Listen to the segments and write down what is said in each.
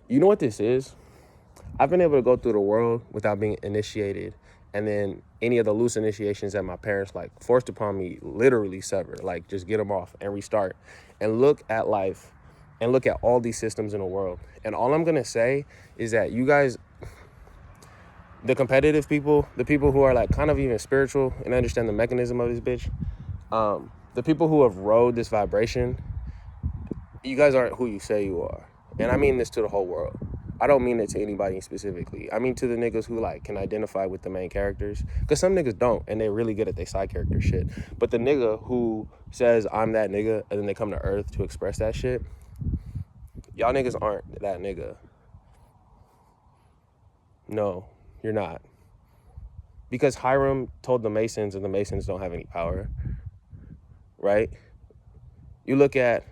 You know what this is? I've been able to go through the world without being initiated, and then any of the loose initiations that my parents like forced upon me literally sever, like just get them off and restart and look at life and look at all these systems in the world. And all I'm going to say is that you guys, the competitive people, the people who are like kind of even spiritual and understand the mechanism of this bitch, the people who have rode this vibration, you guys aren't who you say you are. And I mean this to the whole world. I don't mean it to anybody specifically. I mean to the niggas who like can identify with the main characters. Because some niggas don't, and they're really good at their side character shit. But the nigga who says, I'm that nigga, and then they come to Earth to express that shit, y'all niggas aren't that nigga. No, you're not. Because Hiram told the Masons, and the Masons don't have any power, right? You look at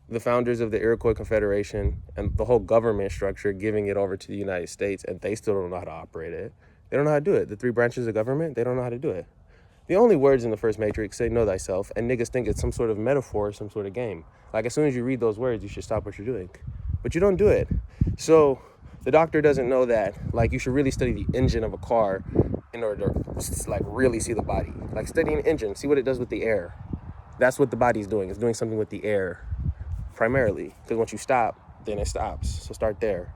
the founders of the Iroquois Confederation and the whole government structure giving it over to the United States, and they still don't know how to operate it. They don't know how to do it. The three branches of government, they don't know how to do it. The only words in the first Matrix say know thyself, and niggas think it's some sort of metaphor, some sort of game. Like as soon as you read those words, you should stop what you're doing. But you don't do it. So the doctor doesn't know that, like, you should really study the engine of a car in order to like really see the body. Like study an engine, see what it does with the air. That's what the body's doing. It's doing something with the air. Primarily, because once you stop, then it stops. So start there.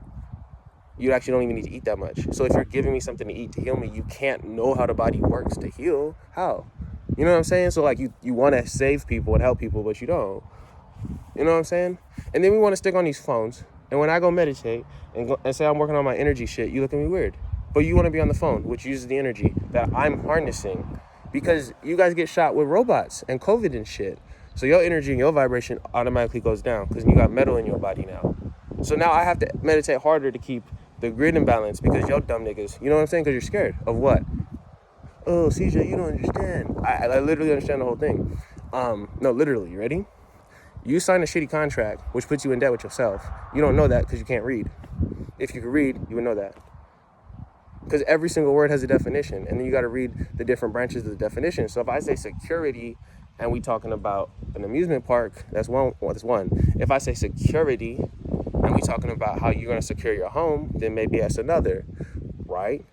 You actually don't even need to eat that much. So if you're giving me something to eat to heal me, you can't know how the body works to heal. How? You know what I'm saying? So like you want to save people and help people, but you don't. You know what I'm saying? And then we want to stick on these phones. And when I go meditate and say I'm working on my energy shit, you look at me weird. But you want to be on the phone, which uses the energy that I'm harnessing, because you guys get shot with robots and COVID and shit. So your energy and your vibration automatically goes down because you got metal in your body now. So now I have to meditate harder to keep the grid in balance because y'all dumb niggas, you know what I'm saying? Because you're scared of what? Oh, CJ, you don't understand. I literally understand the whole thing. No, literally, you ready? You sign a shitty contract, which puts you in debt with yourself. You don't know that because you can't read. If you could read, you would know that. Because every single word has a definition, and then you got to read the different branches of the definition. So if I say security, and we talking about an amusement park, that's one. If I say security, and we talking about how you're going to secure your home, then maybe that's another, right?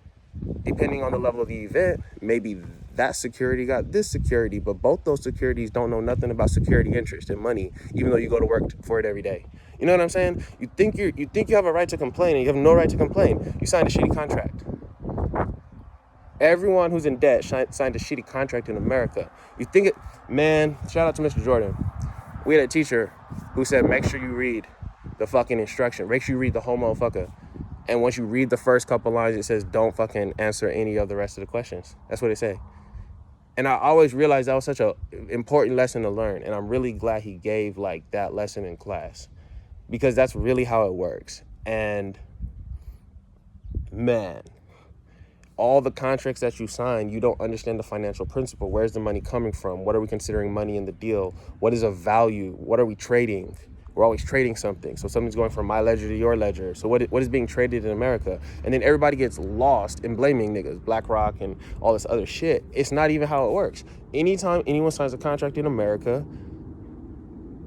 Depending on the level of the event, maybe that security got this security, but both those securities don't know nothing about security interest and money, even though you go to work for it every day. You know what I'm saying? You think you have a right to complain, and you have no right to complain. You signed a shitty contract. Everyone who's in debt signed a shitty contract in America. You think it, man, shout out to Mr. Jordan. We had a teacher who said, make sure you read the fucking instruction. Make sure you read the whole motherfucker. And once you read the first couple lines, it says, don't fucking answer any of the rest of the questions. That's what it say. And I always realized that was such an important lesson to learn. And I'm really glad he gave like that lesson in class, because that's really how it works. And man, all the contracts that you sign, you don't understand the financial principle. Where's the money coming from? What are we considering money in the deal? What is a value? What are we trading? We're always trading something. So something's going from my ledger to your ledger. So what is being traded in America? And then everybody gets lost in blaming niggas, BlackRock and all this other shit. It's not even how it works. Anytime anyone signs a contract in America,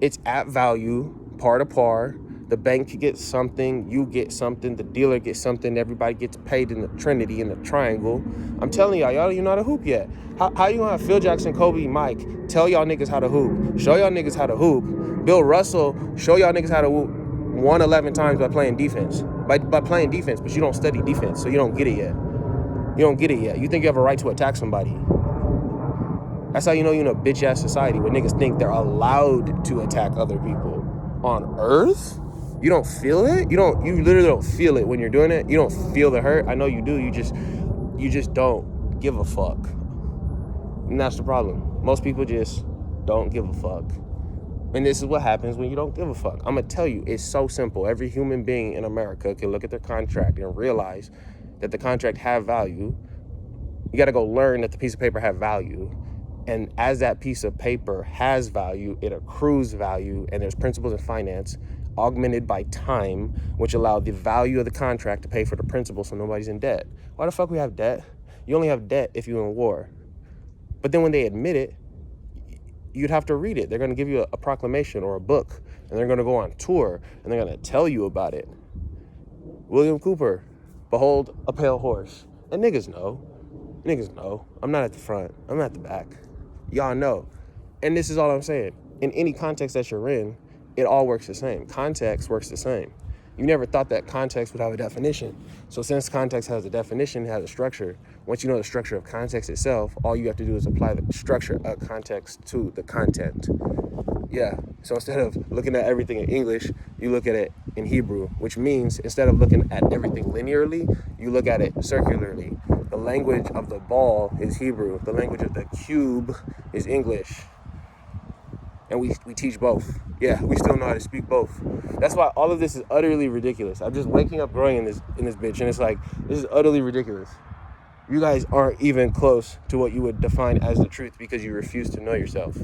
it's at value, par to par. The bank gets something, you get something, the dealer gets something, everybody gets paid in the Trinity, in the triangle. I'm telling y'all, you know how to hoop yet. How you gonna have Phil Jackson, Kobe, Mike tell y'all niggas how to hoop, show y'all niggas how to hoop, Bill Russell show y'all niggas how to hoop 11 times by playing defense. By playing defense, but you don't study defense, so you don't get it yet. You don't get it yet. You think you have a right to attack somebody. That's how you know you're in a bitch-ass society where niggas think they're allowed to attack other people. On Earth? You don't feel it? You literally don't feel it when you're doing it. You don't feel the hurt. I know you do. You just don't give a fuck. And that's the problem. Most people just don't give a fuck. And this is what happens when you don't give a fuck. I'm going to tell you, it's so simple. Every human being in America can look at their contract and realize that the contract have value. You got to go learn that the piece of paper have value. And as that piece of paper has value, it accrues value, and there's principles in finance augmented by time, which allow the value of the contract to pay for the principal so nobody's in debt. Why the fuck we have debt? You only have debt if you're in war. But then when they admit it, you'd have to read it. They're going to give you a proclamation or a book, and they're going to go on tour, and they're going to tell you about it. William Cooper, behold a pale horse. And niggas know. Niggas know. I'm not at the front. I'm at the back. Y'all know. And this is all I'm saying. In any context that you're in, it all works the same. Context works the same. You never thought that context would have a definition. So since context has a definition, it has a structure, once you know the structure of context itself, all you have to do is apply the structure of context to the content. Yeah, so instead of looking at everything in English, you look at it in Hebrew, which means instead of looking at everything linearly, you look at it circularly. The language of the ball is Hebrew. The language of the cube is English. And we teach both. Yeah, we still know how to speak both. That's why all of this is utterly ridiculous. I'm just waking up growing in this bitch, and it's like, this is utterly ridiculous. You guys aren't even close to what you would define as the truth because you refuse to know yourself.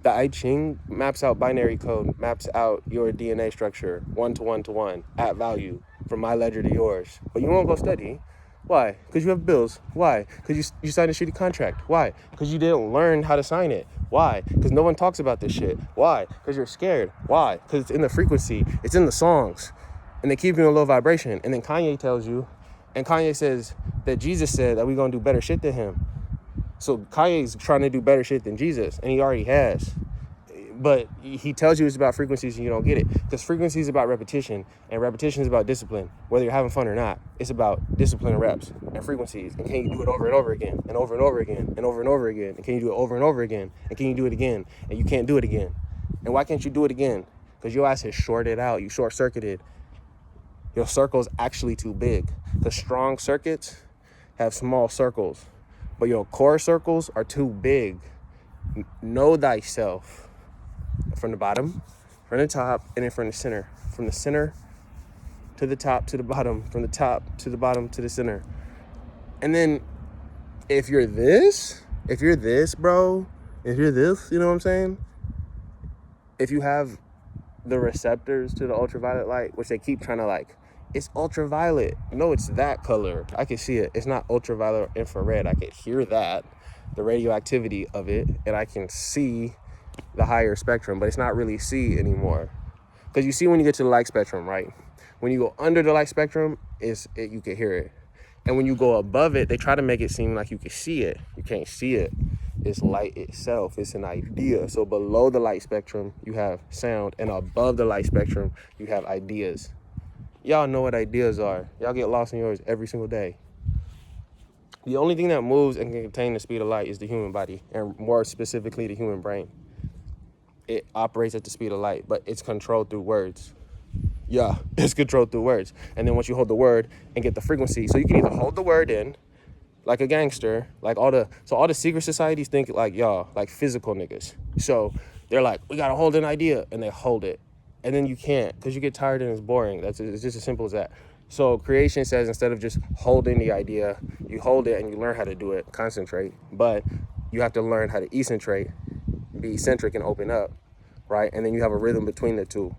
The I Ching maps out binary code, maps out your DNA structure, 1 to 1 to 1, at value, from my ledger to yours. But you won't go study. Why? Because you have bills. Why? Because you signed a shitty contract. Why? Because you didn't learn how to sign it. Why? Because no one talks about this shit. Why? Because you're scared. Why? Because it's in the frequency. It's in the songs. And they keep you in a low vibration. And then Kanye tells you, and Kanye says that Jesus said that we're going to do better shit than him. So Kanye's trying to do better shit than Jesus, and he already has. But he tells you it's about frequencies and you don't get it. Because frequency is about repetition, and repetition is about discipline. Whether you're having fun or not, it's about discipline and reps and frequencies. And can you do it over and over again, and over and over again, and over and over again? And can you do it over and over again? And can you do it again? And you can't do it again. And why can't you do it again? Because your ass is shorted out. You short-circuited. Your circle's actually too big. The strong circuits have small circles, but your core circles are too big. Know thyself. From the bottom, from the top, and then from the center. From the center to the top to the bottom. From the top to the bottom to the center. And then if you're this, bro, if you're this, you know what I'm saying? If you have the receptors to the ultraviolet light, which they keep trying to like, it's ultraviolet. No, it's that color. I can see it. It's not ultraviolet or infrared. I can hear that, the radioactivity of it, and I can see the higher spectrum, but it's not really C anymore. Because you see when you get to the light spectrum, right? When you go under the light spectrum, you can hear it. And when you go above it, they try to make it seem like you can see it. You can't see it. It's light itself. It's an idea. So below the light spectrum, you have sound, and above the light spectrum, you have ideas. Y'all know what ideas are. Y'all get lost in yours every single day. The only thing that moves and can contain the speed of light is the human body, and more specifically, the human brain. It operates at the speed of light, but it's controlled through words. Yeah, it's controlled through words. And then once you hold the word and get the frequency, so you can either hold the word in, like a gangster, like all the secret societies think like y'all, like physical niggas. So they're like, we gotta hold an idea, and they hold it. And then you can't, because you get tired and it's boring. It's just as simple as that. So creation says instead of just holding the idea, you hold it and you learn how to do it, concentrate. But you have to learn how to eccentrate, be eccentric and open up, right? And then you have a rhythm between the two.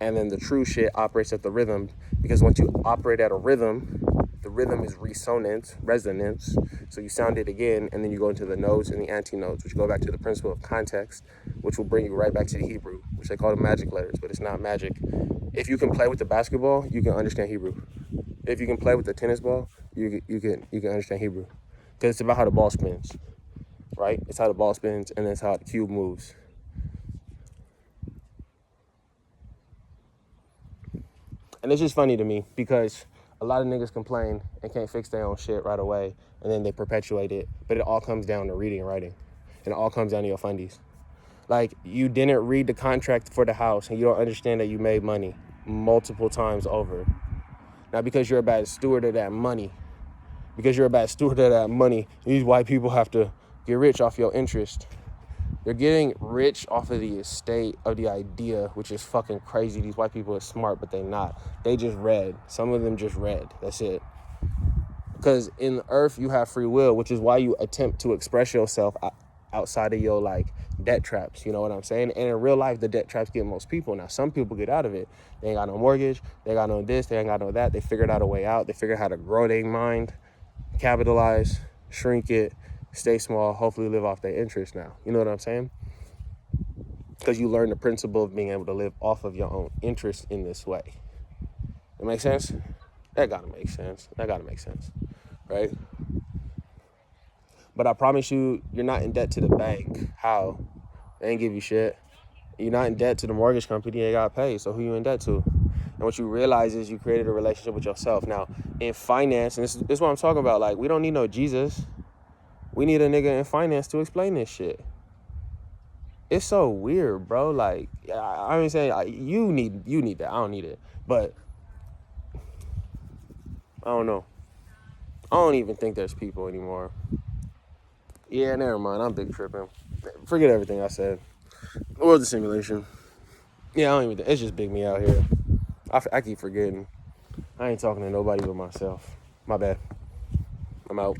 And then the true shit operates at the rhythm, because once you operate at a rhythm, the rhythm is resonance. So you sound it again, and then you go into the nodes and the antinodes, which go back to the principle of context, which will bring you right back to the Hebrew, which they call the magic letters, but it's not magic. If you can play with the basketball, you can understand Hebrew. If you can play with the tennis ball, you can understand Hebrew, because it's about how the ball spins, right? It's how the ball spins, and it's how the cube moves. And it's just funny to me because a lot of niggas complain and can't fix their own shit right away, and then they perpetuate it. But it all comes down to reading and writing, and it all comes down to your fundies. Like, you didn't read the contract for the house, and you don't understand that you made money multiple times over. Now, because you're a bad steward of that money, these white people have to get rich off your interest. They're getting rich off of the estate of the idea, which is fucking crazy. These white people are smart, but they're not. They just read. Some of them just read. That's it. Because in the earth, you have free will, which is why you attempt to express yourself outside of your, like, debt traps. You know what I'm saying? And in real life, the debt traps get most people. Now, some people get out of it. They ain't got no mortgage. They got no this. They ain't got no that. They figured out a way out. They figured out how to grow their mind, capitalize, shrink it, stay small, hopefully live off their interest now. You know what I'm saying? Because because you learn the principle of being able to live off of your own interest in this way. It makes sense? That gotta make sense. That gotta make sense, right? But I promise you, you're not in debt to the bank. How? They ain't give you shit. You're not in debt to the mortgage company. They got paid. So who you in debt to? And what you realize is you created a relationship with yourself. Now, in finance, and this is what I'm talking about. Like, we don't need no Jesus. We need a nigga in finance to explain this shit. It's so weird, bro. Like, I ain't saying you need that. I don't need it. But I don't know. I don't even think there's people anymore. Yeah, never mind. I'm big tripping. Forget everything I said. The world's a simulation. Yeah, I don't even. It's just big me out here. I keep forgetting. I ain't talking to nobody but myself. My bad. I'm out.